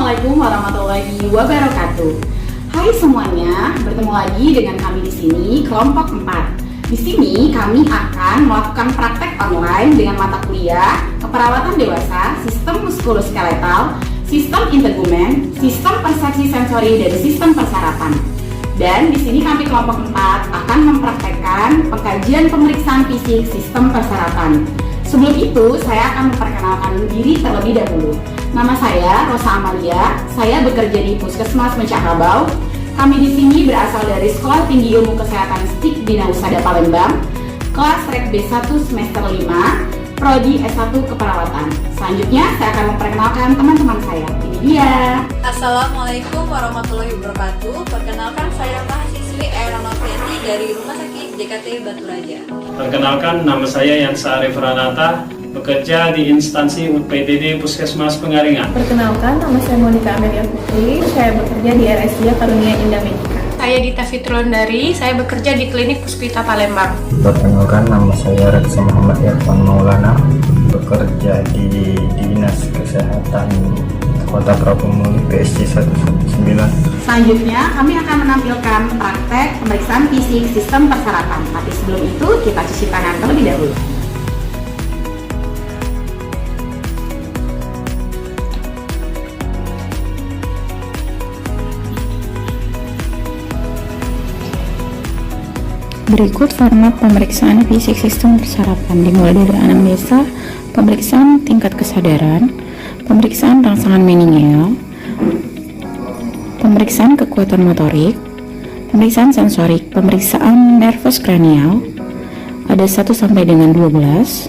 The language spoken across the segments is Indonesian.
Assalamualaikum warahmatullahi wabarakatuh. Hai semuanya, bertemu lagi dengan kami di sini, kelompok 4. Di sini kami akan melakukan praktek online dengan mata kuliah keperawatan dewasa, sistem muskuloskeletal, sistem integumen, sistem persepsi sensori, dan sistem persarafan. Dan di sini kami kelompok 4 akan mempraktekkan pengkajian pemeriksaan fisik sistem persarafan. Sebelum itu, saya akan memperkenalkan diri terlebih dahulu. Nama saya Rosa Amalia, saya bekerja di Puskesmas Mencakabau. Kami di sini berasal dari Sekolah Tinggi Ilmu Kesehatan STIK Bina Husada Palembang, kelas Rek B1 semester 5, Prodi S1 Keperawatan. Selanjutnya, saya akan memperkenalkan teman-teman saya. Ini dia. Assalamualaikum warahmatullahi wabarakatuh. Perkenalkan, saya mahasiswi Era Novianti dari Rumah Sakit JKT Batu Raja. Perkenalkan, nama saya Yansa Arif Ranata, bekerja di instansi UPTD Puskesmas Pengaringan. Perkenalkan, nama saya Monika Amelia Putri, saya bekerja di RSUD Karunia Indah Medika. Saya Dita Fitrundari, saya bekerja di Klinik Puspita Palembang. Perkenalkan, nama saya Reksa Muhammad Irfan Maulana, bekerja di Dinas Kesehatan Kota Prabumuli PSG 119. Selanjutnya, kami akan menampilkan praktek pemeriksaan fisik sistem persarafan. Tapi sebelum itu, kita cuci tangan terlebih dahulu. Berikut format pemeriksaan fisik sistem persarafan, dimulai dari anamnesa, pemeriksaan tingkat kesadaran, pemeriksaan rangsangan meningeal, pemeriksaan kekuatan motorik, pemeriksaan sensorik, pemeriksaan nervus kranial, ada 1 sampai dengan 12,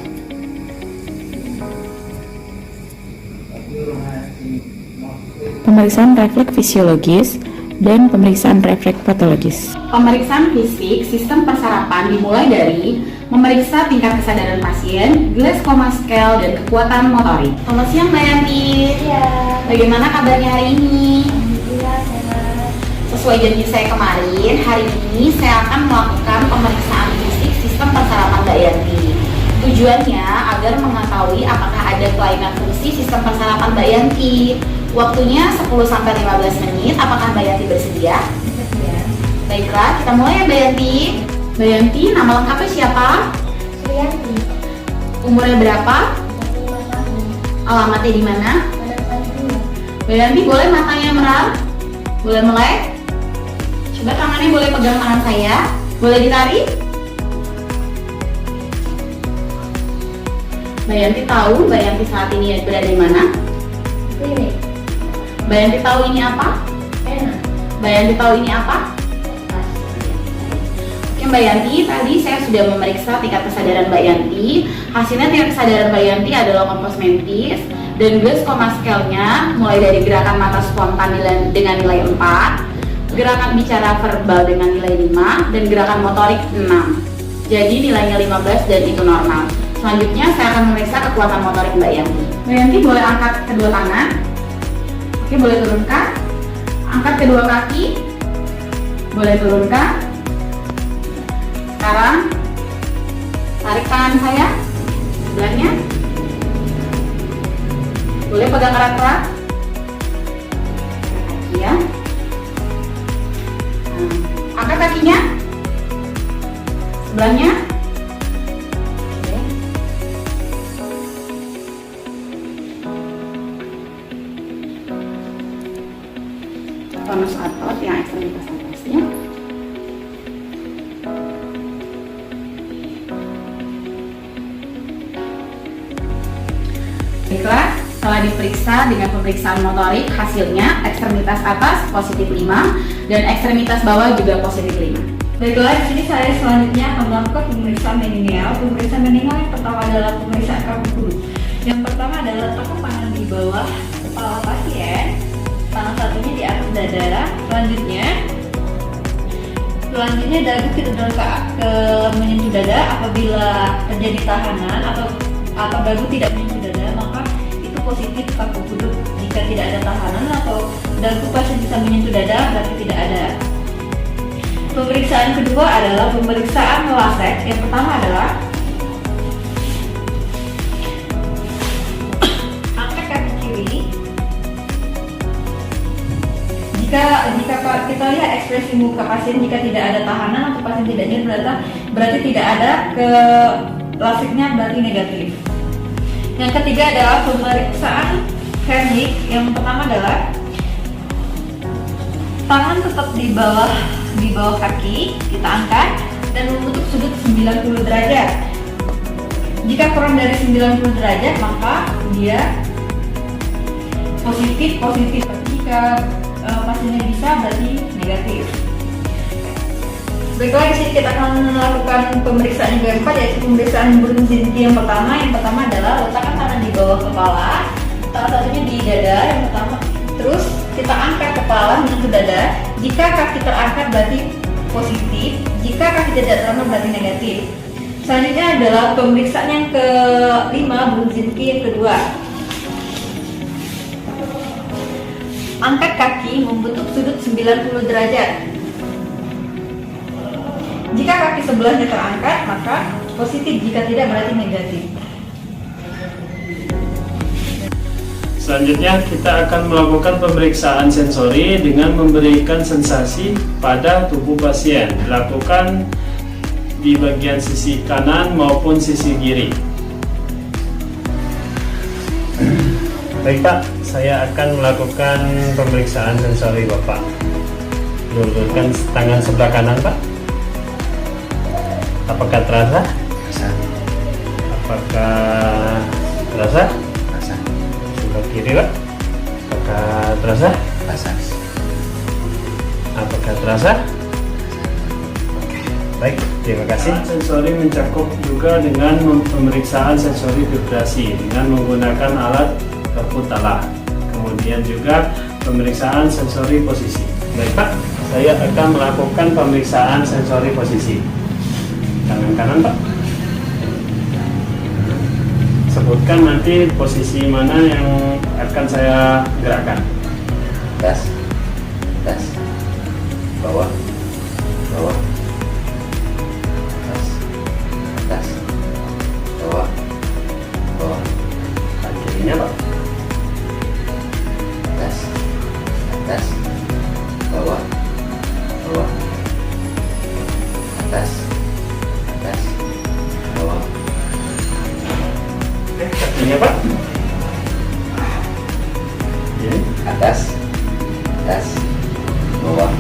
pemeriksaan refleks fisiologis, dan pemeriksaan refleks patologis. Pemeriksaan fisik sistem persarafan dimulai dari memeriksa tingkat kesadaran pasien, Glasgow scale, dan kekuatan motorik. Selamat siang Mbak Yanti. Iya. Bagaimana kabarnya hari ini? Iya, sehat. Sesuai janji saya kemarin, hari ini saya akan melakukan pemeriksaan fisik sistem persarafan Mbak Yanti. Tujuannya agar mengetahui apakah ada kelainan fungsi sistem persarafan Mbak Yanti. Waktunya 10-15 menit. Apakah Mbak Yanti bersedia? Iya. Baiklah, kita mulai ya Mbak Yanti. Mbak Yanti, nama lengkapnya siapa? Suyanti. Umurnya berapa? 45 tahun. Alamatnya di mana? Pada Palembang. Mbak Yanti, boleh matanya merah? Boleh melek? Coba tangannya boleh pegang tangan saya. Boleh ditarik? Mbak Yanti tahu Mbak Yanti saat ini berada di mana? Klinik. Mbak Yanti tahu ini apa? Enak. Mbak Yanti tahu ini apa? Oke Mbak Yanti, tadi saya sudah memeriksa tingkat kesadaran Mbak Yanti. Hasilnya tingkat kesadaran Mbak Yanti adalah kompos mentis dan Glasgow scale-nya mulai dari gerakan mata spontan dengan nilai 4, gerakan bicara verbal dengan nilai 5, dan gerakan motorik 6. Jadi nilainya 15 dan itu normal. Selanjutnya saya akan memeriksa kekuatan motorik Mbak Yanti. Mbak Yanti boleh angkat kedua tangan. Oke, boleh turunkan. Angkat kedua kaki. Boleh turunkan. Sekarang tarik tangan saya sebelahnya. Boleh pegang erat-erat. Kaki ya. Angkat kakinya. Sebelahnya. Tonus otot yang ekstremitas atasnya. Baiklah, setelah diperiksa dengan pemeriksaan motorik, hasilnya ekstremitas atas positif 5 dan ekstremitas bawah juga positif 5. Baiklah, di sini saya selanjutnya akan melakukan pemeriksaan meningeal. Pemeriksaan meningeal yang pertama adalah pemeriksaan kaki dulu. Yang pertama adalah letakkan tangan di bawah kepala pasien, tangan satunya di atas dada. Selanjutnya dagu kita dorong ke menyentuh dada. Apabila terjadi tahanan atau dagu tidak menyentuh dada, maka itu positif kaku kuduk. Jika tidak ada tahanan atau dagu pasien bisa menyentuh dada, berarti tidak ada. Pemeriksaan kedua adalah pemeriksaan lasek. Yang pertama adalah angkat kaki kiri, jika kita lihat ekspresi muka pasien, jika tidak ada tahanan atau pasien tidak nyeri, berarti tidak ada ke lasiknya, berarti negatif. Yang ketiga adalah pemeriksaan hernik. Yang pertama adalah tangan tetap di bawah kaki, kita angkat dan membentuk sudut 90 derajat. Jika kurang dari 90 derajat maka dia positif. Jika pasiennya bisa berarti negatif. Baiklah, di sini kita akan melakukan pemeriksaan yang keempat, yaitu pemeriksaan Brunzinski. Yang pertama adalah letakkan tangan di bawah kepala, salah satunya di dada yang pertama. Terus kita angkat kepala menyentuh dada. Jika kaki terangkat berarti positif, jika kaki tidak terangkat berarti negatif. Selanjutnya adalah pemeriksaan yang kelima, Brunzinski yang kedua. Angkat kaki membentuk sudut 90 derajat. Jika kaki sebelahnya terangkat maka positif, jika tidak berarti negatif. Selanjutnya kita akan melakukan pemeriksaan sensori dengan memberikan sensasi pada tubuh pasien. Dilakukan di bagian sisi kanan maupun sisi kiri. Baik Pak, saya akan melakukan pemeriksaan sensori Bapak. Luruskan tangan sebelah kanan Pak. Apakah terasa? Terasa. Apakah terasa? Terasa. Sebelah kiri Pak. Apakah terasa? Terasa. Apakah terasa? Oke, baik, terima kasih. Sensori mencakup juga dengan pemeriksaan sensori vibrasi dengan menggunakan alat Perputala. Kemudian juga pemeriksaan sensori posisi. Baik Pak, saya akan melakukan pemeriksaan sensori posisi. Tangan kanan Pak. Sebutkan nanti posisi mana yang akan saya gerakkan. Atas. Atas. Bawah. Bawah. Atas. Atas. Bawah. Bawah. Kirinya Pak. Atas. Atas. Bawah. Bawah. Atas. Atas. Bawah. Kakinya Pak. Ini. Atas. Atas. Bawah.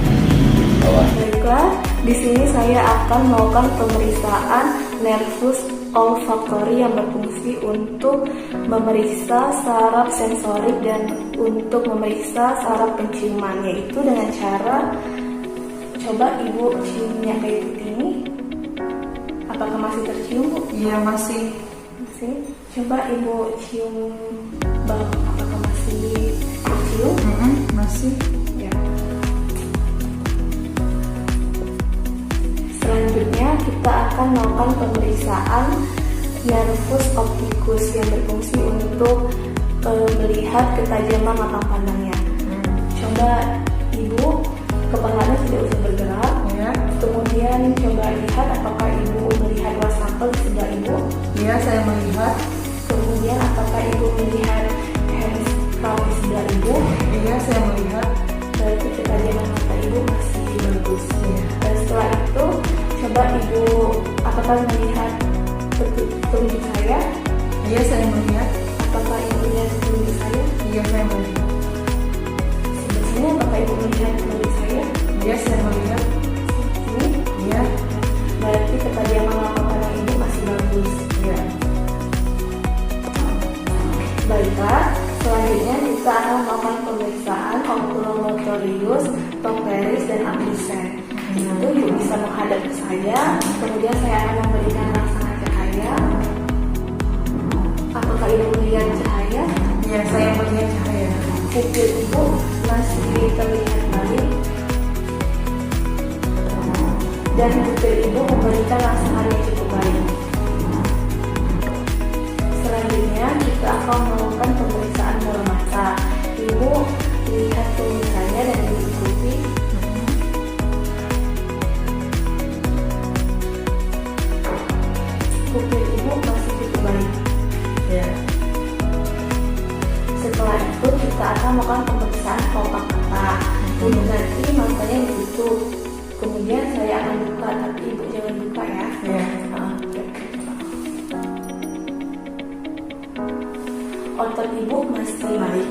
Bawah. Baiklah, di sini saya akan melakukan pemeriksaan nervus olfaktori yang berfungsi untuk memeriksa saraf sensorik dan untuk memeriksa saraf penciuman, yaitu dengan cara coba Ibu cium minyak kayu putih ini. Apakah masih tercium, Bu? Iya, masih. Coba Ibu cium bau, apakah masih tercium? Masih. Ya. Selanjutnya kita akan melakukan pemeriksaan nervus opticus yang berfungsi untuk melihat ketajaman mata pandangnya. Coba Ibu, kepalanya tidak usah bergerak. Ya. Kemudian coba lihat apakah Ibu melihat wastafel di sebelah Ibu. Iya, saya melihat. Kemudian apakah Ibu melihat hands crown di sebelah Ibu. Iya, saya melihat. Berarti ketajaman mata Ibu masih bagus. Dan setelah itu coba Ibu apakah melihat telunjuk saya? Iya, saya melihat. Apakah Ibu melihat telunjuk saya? Iya, saya melihat. Sebelah sini apakah Ibu melihat telunjuk saya? Iya, saya melihat. Sini? Iya. Berarti ketajaman mata pandang Ibu masih bagus. Iya. Baiklah, selanjutnya kita akan melakukan pemeriksaan oculomotorius, toperis, dan abdusen. Itu Ibu bisa menghadap ke saya, kemudian saya akan memberikan rangsangan cahaya. Apakah Ibu melihat cahaya? Iya, saya melihat cahaya. Pupil Ibu masih terlihat baik. Dan pupil Ibu memberikan rangsangan yang cukup baik. Selanjutnya kita akan melakukan pemeriksaan bola mata. Ibu lihat tulisannya dan diikuti. Pupil Ibu masih cukup baik. Ya. Setelah itu kita akan melakukan pemeriksaan kelopak mata. Nanti matanya ditutup. Kemudian saya akan buka, tapi ibu jangan buka ya. Otot ibu masih baik.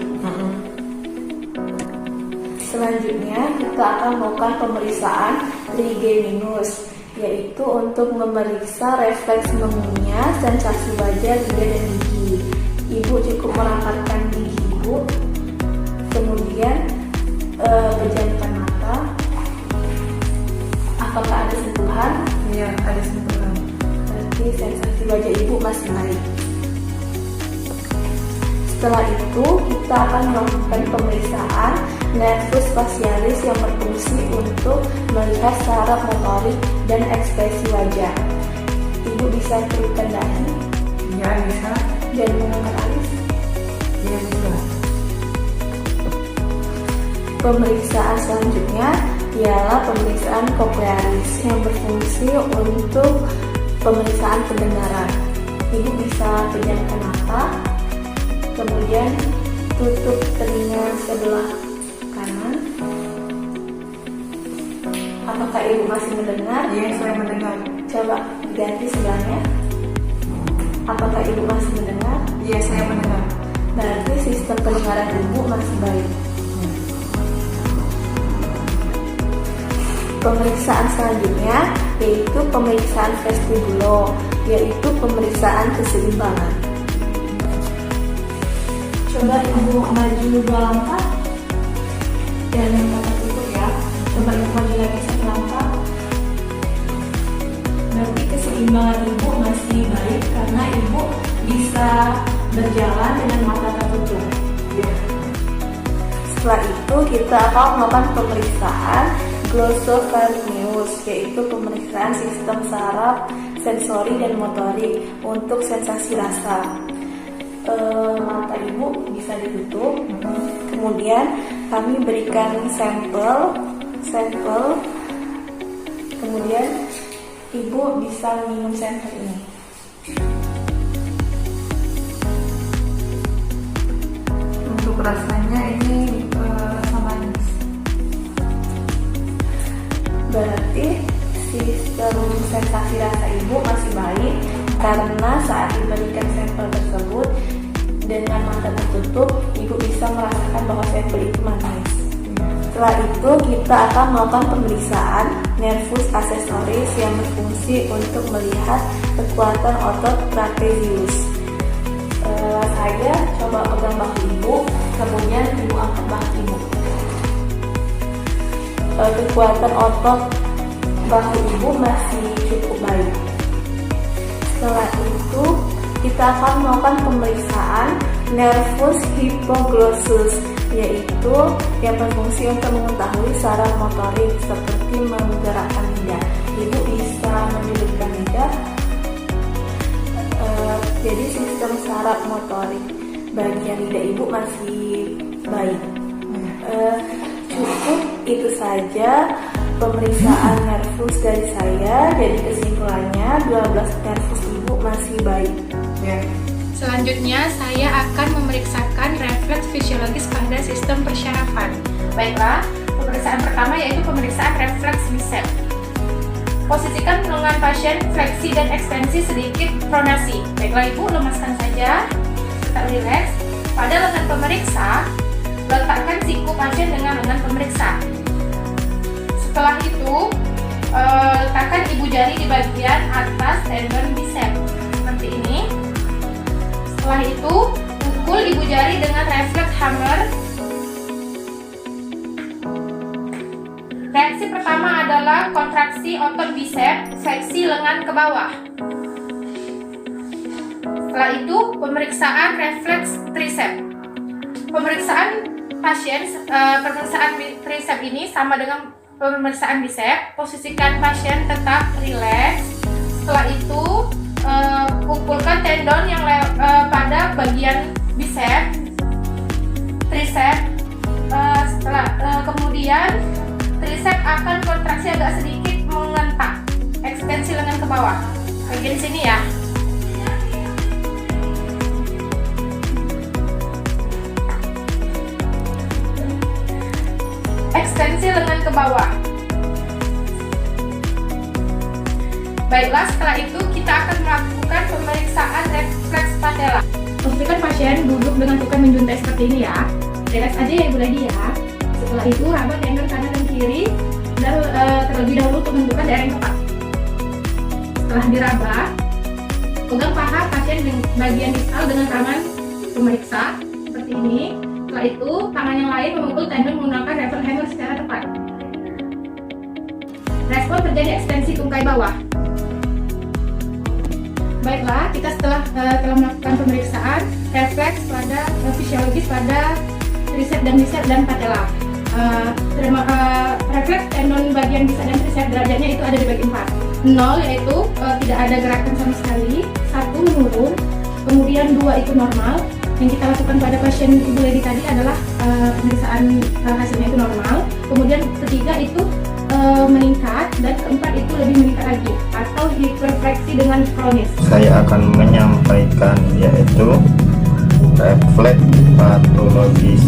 Selanjutnya kita akan melakukan pemeriksaan trigeminus, yaitu untuk memeriksa refleks mengunyah, sensasi wajah, lidah dan gigi. Ibu cukup merapatkan gigi ibu, kemudian pejamkan mata. Apakah ada sentuhan? Iya, ada sentuhan. Berarti sensasi wajah ibu masih baik. Setelah itu kita akan melakukan pemeriksaan nervus facialis yang berfungsi untuk melihat saraf motorik dan ekspresi wajah. Ibu bisa kerutkan dahi? Ya, bisa. Dan mengangkat alis? Ya, bisa. Pemeriksaan selanjutnya ialah pemeriksaan koklearis yang berfungsi untuk pemeriksaan pendengaran. Ibu bisa pejamkan mata, kemudian tutup telinga sebelah kanan. Apakah ibu masih mendengar? Iya, saya mendengar. Coba ganti sebelahnya. Apakah ibu masih mendengar? Iya, saya mendengar. Berarti sistem pendengaran ibu masih baik. Pemeriksaan selanjutnya yaitu pemeriksaan vestibulo, yaitu pemeriksaan keseimbangan. Coba ibu maju 2 langkah dan yang mata tutup ya. Coba ibu maju lagi 1 langkah. Berarti keseimbangan ibu masih baik karena ibu bisa berjalan dengan mata tertutup. Setelah itu kita akan melakukan pemeriksaan glossopharyngeus, yaitu pemeriksaan sistem saraf, sensori dan motorik untuk sensasi rasa. Mata ibu bisa ditutup. Kemudian kami berikan sampel. Kemudian ibu bisa minum sampel ini. Untuk rasanya ini rasa manis. Berarti sistem sensasi rasa ibu masih baik karena saat diberikan sampel tersebut dengan mata tertutup, ibu bisa merasakan bahwa sampel itu manis. Setelah itu kita akan melakukan pemeriksaan nervus accessoris yang berfungsi untuk melihat kekuatan otot trapezius. Saya coba pegang bahu ibu, kemudian ibu angkat bahu ibu. Kekuatan otot bahu ibu masih cukup baik. Setelah itu kita akan melakukan pemeriksaan nervus hypoglossus, yaitu yang berfungsi untuk mengetahui saraf motorik seperti menggerakkan lidah. Ibu bisa menyulitkan lidah. Jadi sistem saraf motorik bagian lidah ibu masih baik. Cukup itu saja pemeriksaan nervus dari saya. Jadi kesimpulannya 12 nervus ibu masih baik. Selanjutnya, saya akan memeriksakan refleks fisiologis pada sistem persyarafan. Baiklah, pemeriksaan pertama yaitu pemeriksaan refleks biceps. Posisikan lengan pasien fleksi dan ekstensi sedikit pronasi. Baiklah ibu, lemaskan saja, tetap rileks. Pada lengan pemeriksa, letakkan siku pasien dengan lengan pemeriksa. Setelah itu, letakkan ibu jari di bagian atas tendon biceps seperti ini. Setelah itu, pukul ibu jari dengan refleks hammer. Reaksi pertama adalah kontraksi otot biceps, fleksi lengan ke bawah. Setelah itu, pemeriksaan refleks triceps. Pemeriksaan triceps ini sama dengan pemeriksaan biceps. Posisikan pasien tetap rileks. Setelah itu, pukulkan tendon yang pada bagian biceps, triceps. Kemudian triceps akan kontraksi agak sedikit mengentak, ekstensi lengan ke bawah, bagian sini ya. ekstensi lengan ke bawah. Baiklah, setelah itu kita akan melakukan pemeriksaan refleks patella. Pastikan pasien duduk dengan tukar menjuntai seperti ini ya. Relax aja ya Ibu Lady ya. Setelah itu raba tendon kanan dan kiri dan terlebih dahulu untuk menentukan daerah yang tepat. Setelah diraba, pegang paha pasien di bagian distal dengan tangan pemeriksa seperti ini. Setelah itu, tangan yang lain memukul tendon menggunakan lever hammer secara tepat. Respon terjadi ekstensi tungkai bawah. Baiklah, kita telah melakukan pemeriksaan refleks pada fisiologis pada tricep dan bicep dan patella. Refleks tendon bagian bicep dan tricep derajatnya itu ada di bagi 4. 0 yaitu tidak ada gerakan sama sekali, 1 menurun, kemudian 2 itu normal. Yang kita lakukan pada pasien Ibu Lady tadi adalah pemeriksaan hasilnya itu normal, kemudian ketiga itu meningkat, dan keempat itu lebih meningkat lagi atau hiperfleksi dengan kronis. Saya akan menyampaikan yaitu refleks patologis.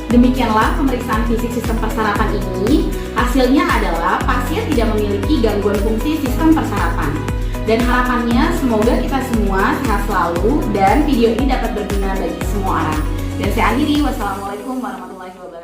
Demikianlah pemeriksaan fisik sistem persarapan ini. Hasilnya adalah pasien tidak memiliki gangguan fungsi sistem persarapan. Dan harapannya semoga kita semua sehat selalu dan video ini dapat berguna bagi semua orang. Dan saya akhiri, wassalamualaikum warahmatullahi wabarakatuh.